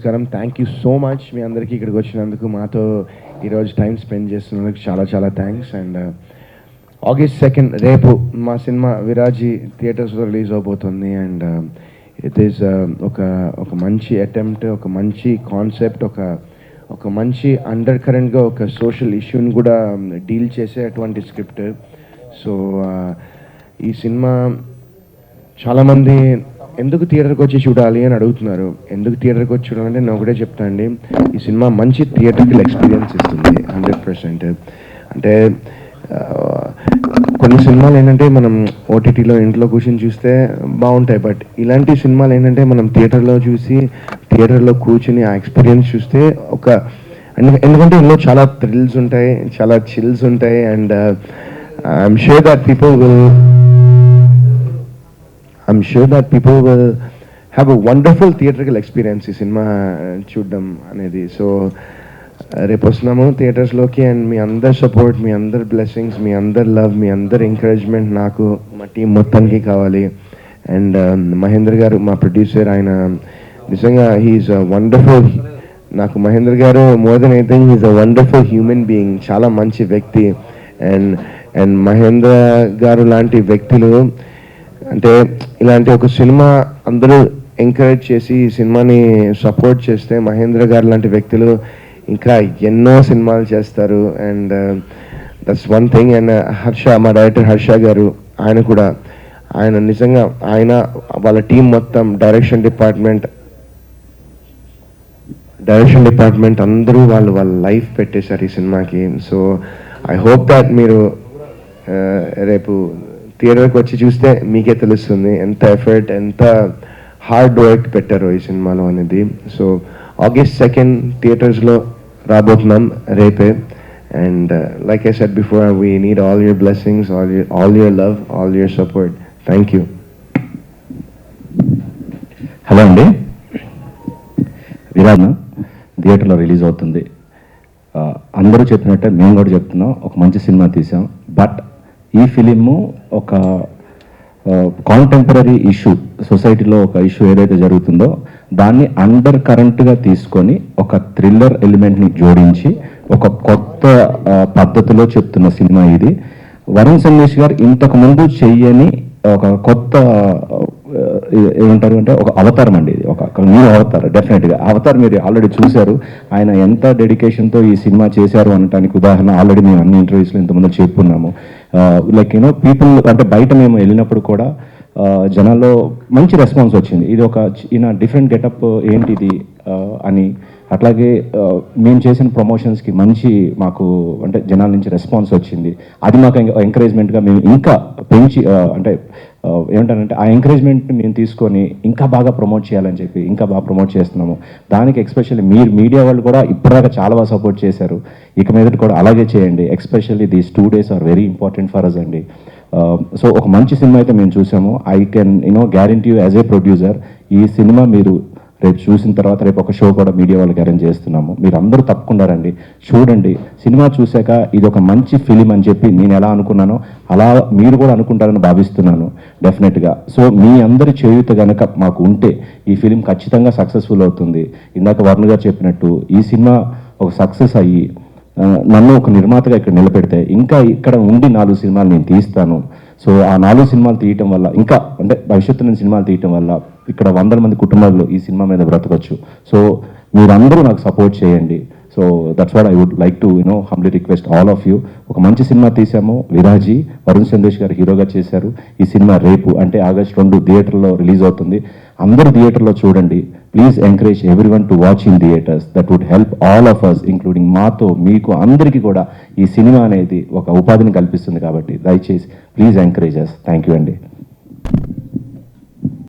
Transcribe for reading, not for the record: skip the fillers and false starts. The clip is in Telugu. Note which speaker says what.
Speaker 1: నమస్కారం. థ్యాంక్ యూ సో మచ్ మీ అందరికీ ఇక్కడికి వచ్చినందుకు, మాతో ఈరోజు టైం స్పెండ్ చేస్తున్నందుకు చాలా చాలా థ్యాంక్స్. అండ్ August 2nd రేపు మా సినిమా విరాజీ థియేటర్స్లో రిలీజ్ అవబోతుంది. అండ్ ఇట్ ఈస్ ఒక మంచి అటెంప్ట్, ఒక మంచి కాన్సెప్ట్, ఒక మంచి అండర్ కరెంట్గా ఒక సోషల్ ఇష్యూని కూడా డీల్ చేసే అటువంటి స్క్రిప్ట్. సో ఈ సినిమా చాలామంది ఎందుకు థియేటర్కి వచ్చి చూడాలి అని అడుగుతున్నారు. ఎందుకు థియేటర్కి వచ్చి చూడాలంటే నేను ఒకటే చెప్తా అండి, ఈ సినిమా మంచి థియేటర్కల్ ఎక్స్పీరియన్స్ ఇస్తుంది 100%. అంటే కొన్ని సినిమాలు ఏంటంటే మనం ఓటీటీలో ఇంట్లో కూర్చొని చూస్తే బాగుంటాయి, బట్ ఇలాంటి సినిమాలు ఏంటంటే మనం థియేటర్లో చూసి థియేటర్లో కూర్చుని ఆ ఎక్స్పీరియన్స్ చూస్తే ఎందుకంటే ఇందులో చాలా థ్రిల్స్ ఉంటాయి, చాలా చిల్స్ ఉంటాయి. And I'm sure that people will have a wonderful theatrical experience ఈ సినిమా చూడడం అనేది. సో రేపు వస్తున్నాము థియేటర్స్లోకి. అండ్ మీ అందరి సపోర్ట్, మీ అందరి బ్లెస్సింగ్స్, మీ అందరి లవ్, మీ అందరి ఎంకరేజ్మెంట్ నాకు, మా టీం మొత్తానికి కావాలి. అండ్ మహేంద్ర గారు మా ప్రొడ్యూసర్, ఆయన నిజంగా హీఈస్ వండర్ఫుల్. నాకు Mahendra garu more than anything he is a wonderful human being, చాలా మంచి వ్యక్తి. అండ్ మహేంద్ర గారు లాంటి వ్యక్తులు అంటే ఇలాంటి ఒక సినిమా అందరూ ఎంకరేజ్ చేసి ఈ సినిమాని సపోర్ట్ చేస్తే మహేంద్ర గారు లాంటి వ్యక్తులు ఇంకా ఎన్నో సినిమాలు చేస్తారు. And that's one thing. And Harsha, మా డైరెక్టర్ హర్ష గారు, ఆయన నిజంగా వాళ్ళ టీం మొత్తం, డైరెక్షన్ డిపార్ట్మెంట్ అందరూ వాళ్ళ లైఫ్ పెట్టేశారు ఈ సినిమాకి. సో ఐ హోప్ దాట్ మీరు రేపు థియేటర్కి వచ్చి చూస్తే మీకే తెలుస్తుంది ఎంత ఎఫర్ట్, ఎంత హార్డ్ వర్క్ పెట్టారో ఈ సినిమాలో అనేది. సో August 2nd థియేటర్స్లో రాబోతున్నాం రేపే. And like I said before, we need all your blessings, all your love, all your support. Thank you.
Speaker 2: Hello అండి, విరాజ్ థియేటర్లో రిలీజ్ అవుతుంది. అందరూ చెప్పినట్టే మేము కూడా చెప్తున్నాం, ఒక మంచి సినిమా తీసాం. బట్ ఈ ఫిలిము ఒక కాంటెంపరీ ఇష్యూ, సొసైటీలో ఒక ఇష్యూ ఏదైతే జరుగుతుందో దాన్ని అండర్ కరెంట్గా తీసుకొని ఒక థ్రిల్లర్ ఎలిమెంట్ని జోడించి ఒక కొత్త పద్ధతిలో చెప్తున్న సినిమా ఇది. వరుణ్ సందేశ్ గారు ఇంతకుముందు చెయ్యని ఒక కొత్త ఏమంటారు అంటే ఒక అవతారం అండి ఇది, ఒక న్యూ అవతార్. డెఫినెట్గా అవతార్ మీరు ఆల్రెడీ చూశారు. ఆయన ఎంత డెడికేషన్తో ఈ సినిమా చేశారు అనడానికి ఉదాహరణ ఆల్రెడీ మేము అన్ని ఇంటర్వ్యూస్లో ఇంతకుముందు చెప్పుకున్నాము. లైక్ పీపుల్ అంటే బయట మేము వెళ్ళినప్పుడు కూడా జనాల్లో మంచి రెస్పాన్స్ వచ్చింది. ఇది ఒక డిఫరెంట్ గెటప్ ఏంటిది అని. అట్లాగే మేము చేసిన ప్రమోషన్స్కి మంచి మాకు అంటే జనాల నుంచి రెస్పాన్స్ వచ్చింది. అది మాకు ఎంకరేజ్మెంట్గా మేము ఇంకా పెంచి అంటే ఏమంటారంటే ఆ ఎంకరేజ్మెంట్ని మేము తీసుకొని ఇంకా బాగా ప్రమోట్ చేయాలని చెప్పి ఇంకా బాగా ప్రమోట్ చేస్తున్నాము. దానికి ఎస్పెషల్లీ మీరు మీడియా వాళ్ళు కూడా ఇప్పటిదాకా చాలా బాగా సపోర్ట్ చేశారు. ఇక మీదట కూడా అలాగే చేయండి. Especially these 2 days are very important for us అండి. సో ఒక మంచి సినిమా అయితే మేము చూసాము. I can guarantee you as a producer, ఈ సినిమా మీరు రేపు చూసిన తర్వాత రేపు ఒక షో కూడా మీడియా వాళ్ళకి అరేంజ్ చేస్తున్నాము. మీరు అందరూ తప్పకుండా రండి, చూడండి. సినిమా చూశాక ఇది ఒక మంచి ఫిలిం అని చెప్పి నేను ఎలా అనుకున్నానో అలా మీరు కూడా అనుకుంటారని భావిస్తున్నాను డెఫినెట్గా. సో మీ అందరి చేయూత కనుక మాకు ఉంటే ఈ ఫిలిం ఖచ్చితంగా సక్సెస్ఫుల్ అవుతుంది. ఇందాక వరుణ్ గారు చెప్పినట్టు ఈ సినిమా ఒక సక్సెస్ అయ్యి నన్ను ఒక నిర్మాతగా ఇక్కడ నిలబెడితే ఇంకా ఇక్కడ ఉండి 4 సినిమాలు నేను తీస్తాను. సో ఆ 4 సినిమాలు తీయటం వల్ల ఇంకా అంటే భవిష్యత్తు నుంచి సినిమాలు తీయటం వల్ల ఇక్కడ 100 మంది కుటుంబాల్లో ఈ సినిమా మీద బ్రతకొచ్చు. సో మీరందరూ నాకు సపోర్ట్ చేయండి. So that's what I would like to humbly request all of you. ఒక మంచి సినిమా తీసాము, విరాజీ. వరుణ్ సందేశ్ గారు హీరోగా చేశారు. ఈ సినిమా రేపు అంటే August 2 థియేటర్లో రిలీజ్ అవుతుంది. అందరూ థియేటర్లో చూడండి. Please encourage everyone to watch in theatres. That would help all of us, including మాతో మీకు అందరికీ కూడా ఈ సినిమా అనేది ఒక ఉపాధిని కల్పిస్తుంది. కాబట్టి దయచేసి please encourage us. Thank you అండి.